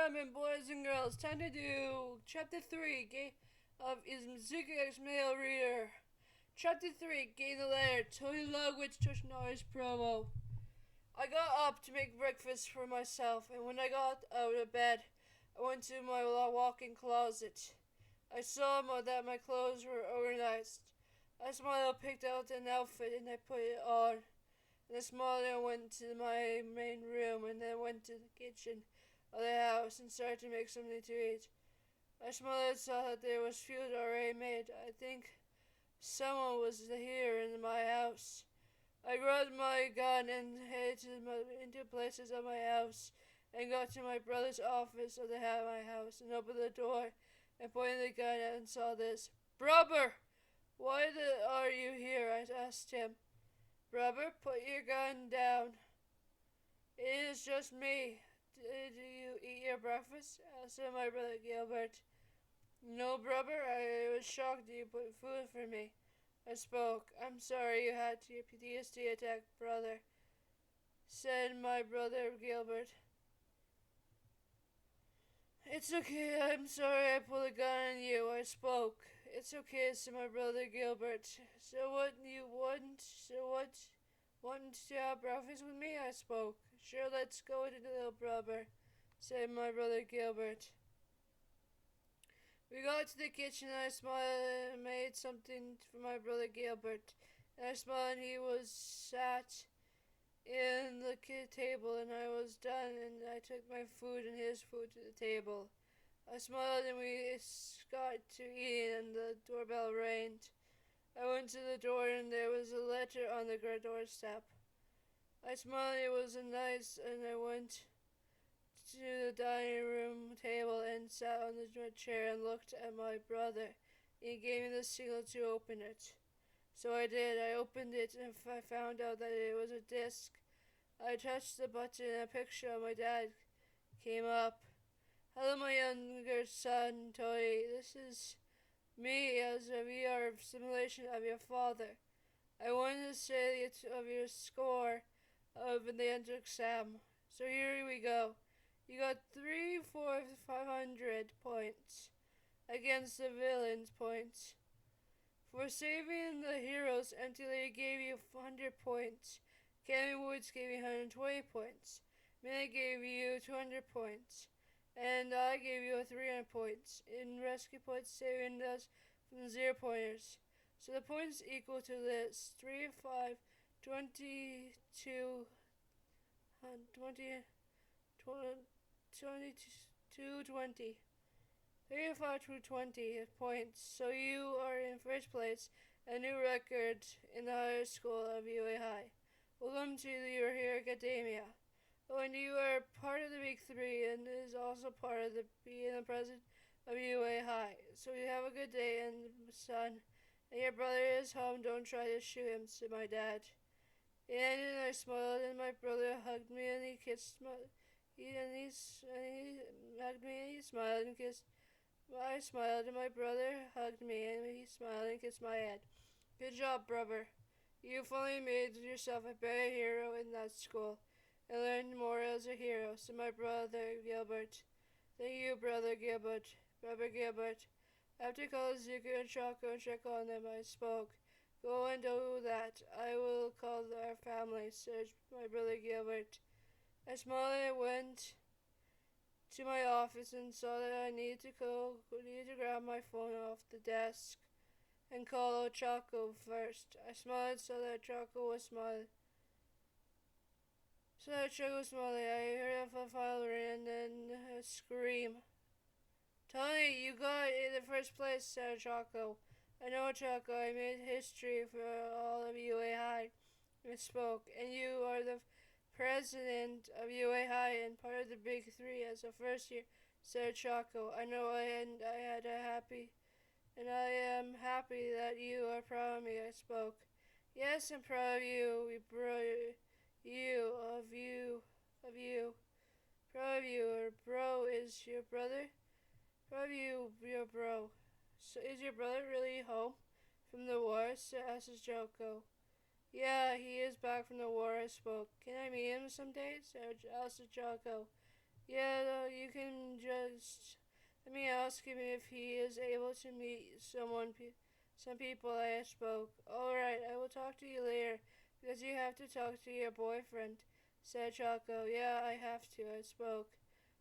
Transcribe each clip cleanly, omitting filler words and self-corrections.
gentlemen, boys and girls, time to do Chapter 3 of Izuku's Male Reader. Chapter 3, Gain the Letter, Ludwig toshinori's prov. I got up to make breakfast for myself, and when I got out of bed, I went to my walk-in closet. I saw that my clothes were organized. I smiled, picked out an outfit, and I put it on. And I smiled and went to my main room, and then went to the kitchen of the house and started to make something to eat. I smiled and saw that there was food already made. I think someone was here in my house. I grabbed my gun and headed into places of my house and got to my brother's office of my house and opened the door and pointed the gun out and saw this. "Brother, why are you here?" I asked him. "Brother, put your gun down. It is just me. Did you eat your breakfast?" asked my brother Gilbert. "No, brother, I was shocked you put food for me." I spoke. "I'm sorry you had your PTSD attack, brother," said my brother Gilbert. "It's okay, I'm sorry I pulled a gun on you," I spoke. "It's okay," said my brother Gilbert. So what want to have breakfast with me?" I spoke. "Sure, let's go to the little brother," said my brother Gilbert. We got to the kitchen and I smiled and made something for my brother Gilbert. And I smiled and he was sat in the table and I was done and I took my food and his food to the table. I smiled and we got to eating and the doorbell rang. I went to the door and there was a letter on the doorstep. I smiled, it was nice, and I went to the dining room table and sat on the chair and looked at my brother. He gave me the signal to open it. So I did. I opened it and I found out that it was a disc. I touched the button and a picture of my dad came up. "Hello, my younger son, Toy. This is me as a VR simulation of your father. I wanted to say of your score of the entrance exam. So here we go. You got 3, 4, 500 points against the villain's points. For saving the heroes, Empty Lady gave you 100 points. Cammy Woods gave you 120 points. Minnie gave you 200 points. And I gave you 300 points. In rescue points, saving us from the 0-pointers. So the points equal to this: 3, 5, 22, 20, 20. 35 to 20 points. So you are in first place, a new record in the higher school of UA High. Welcome to your Hero Academia. And you are part of the Big Three and is also part of being the president of UA High. So you have a good day, and son. And your brother is home. Don't try to shoot him," said my dad. And I smiled, and my brother hugged me, and he kissed he hugged me, and he smiled and kissed. I smiled, and my brother hugged me, and he smiled and kissed my head. "Good job, brother. You finally made yourself a better hero in that school, and learned more as a hero," said my brother Gilbert. "Thank you, brother Gilbert. Brother Gilbert. I have to call Izuku and Choco and check on them," I spoke. "Go and do that. I will call our family," said my brother Gilbert. I smiled and went to my office and saw that I needed to grab my phone off the desk and call Choco first. I smiled and saw that Choco was smiling. I heard a file ring and then a scream. "Tony, you got in the first place," said Choco. "I know, Choco. I made history for all of UA High," I spoke. "And you are the president of UA High and part of the Big Three as a first year," said Choco. "I know, and I am happy that you are proud of me," I spoke. "Yes, I'm proud of you, Proud of you. Or bro is your brother? Proud of you, your bro. So is your brother really home from the war?" asked Choco. "Yeah, he is back from the war," I spoke. "Can I meet him someday?" asked Choco. "Yeah, you can let me ask him if he is able to meet some people. I spoke. All right, I will talk to you later because you have to talk to your boyfriend, said Choco. Yeah, I have to. I spoke.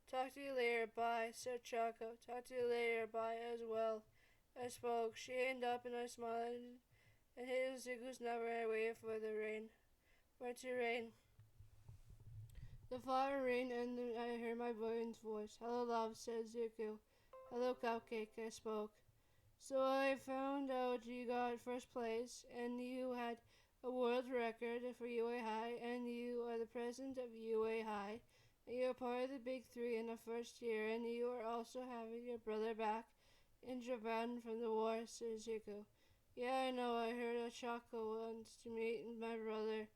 Talk to you later. Bye, said Choco. Talk to you later. Bye as well. I spoke. She ended up and I smiled and hit Izuku's number and I waited for the rain. For it to rain. The fire rained and I heard my boyfriend's voice. Hello, love, said Zuko. Hello, Cupcake, I spoke. So I found out you got first place and you had a world record for UA High and you are the president of UA High and you're part of the big three in the first year and you are also having your brother back in Japan from the war, said Zuko. Yeah, I know, I heard a Choco wants to meet my brother.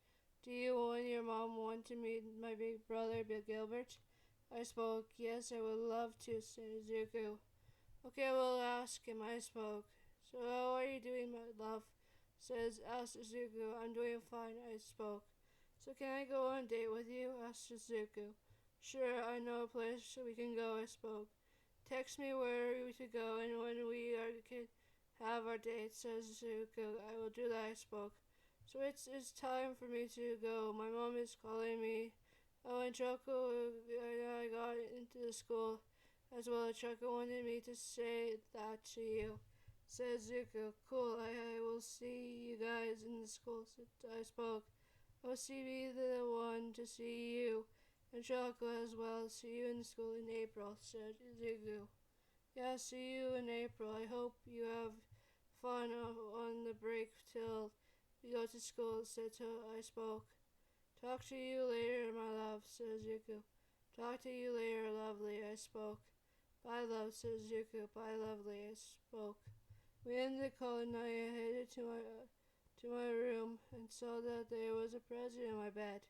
Do you and your mom want to meet my big brother, Bill Gilbert? I spoke. Yes, I would love to, said Zuko. Okay, we'll ask him, I spoke. So how are you doing, my love? Asked Izuku. I'm doing fine, I spoke. So can I go on a date with you? Asked Izuku. Sure, I know a place so we can go, I spoke. Text me where we should go and when we can have our date, says Izuku. I will do that, I spoke. So it's time for me to go. My mom is calling me. Oh, and Choco, I got into the school as well. Choco wanted me to say that to you, says Zuko. Cool, I will see you guys in the school, I spoke. I'll be the one to see you and Choco as well. See you in the school in April, said Zuko. Yeah, see you in April. I hope you have fun on the break till we go to school, I spoke. Talk to you later, my love, said Zuko. Talk to you later, lovely, I spoke. Bye, love, said Zuko. Bye, lovely, I spoke. We ended the call and I headed to my room and saw that there was a present in my bed.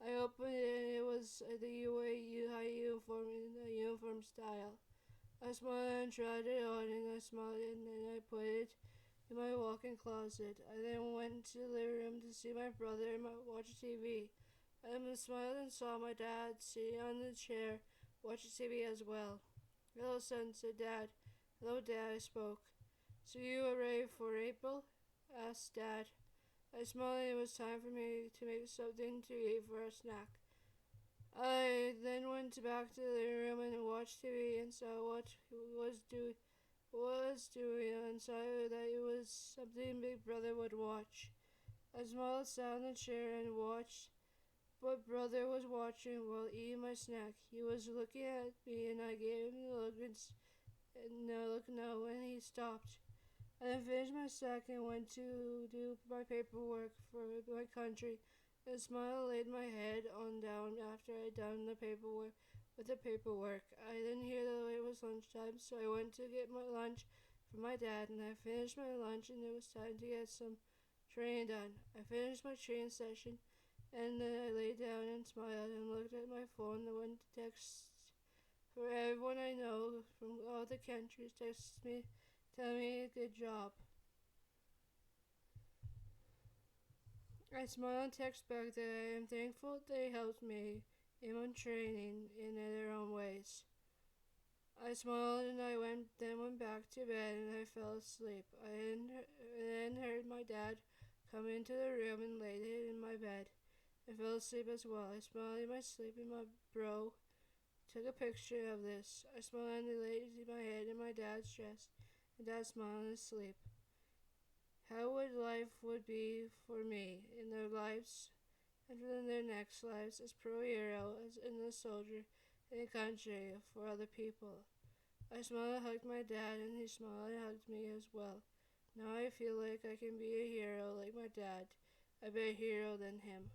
I opened it and it was the UA high uniform in the uniform style. I smiled and tried it on and I smiled and then I put it in my walk-in closet. I then went to the living room to see my brother and watch TV. I then smiled and saw my dad sitting on the chair watching TV as well. Hello, son, said Dad. Hello, Dad, I spoke. So you are ready for April? Asked Dad. I smiled and it was time for me to make something to eat for a snack. I then went back to the living room and watched TV and saw what was doing and saw that it was something Big Brother would watch. I smiled, sat in the chair and watched what Brother was watching while eating my snack. He was looking at me and I gave him the look no when he stopped. I then finished my snack and went to do my paperwork for my country. I smiled, laid my head on down after I had done the paperwork. With the paperwork, I didn't hear that it was lunchtime, so I went to get my lunch from my dad, and I finished my lunch, and it was time to get some training done. I finished my training session, and then I lay down and smiled and looked at my phone and went to text for everyone I know from all the countries. Texted me, telling me a good job. I smiled and text back that I am thankful they helped me in my training in their own ways. I smiled and I went back to bed and I fell asleep. I then heard my dad come into the room and laid it in my bed. I fell asleep as well. I smiled in my sleep and my bro took a picture of this. I smiled and laid my head in my dad's chest and Dad smiled in his sleep. How would life would be for me in their lives and in their next lives as pro hero, as in a soldier in a country for other people. I smiled and hugged my dad and he smiled and hugged me as well. Now I feel like I can be a hero like my dad. A better hero than him.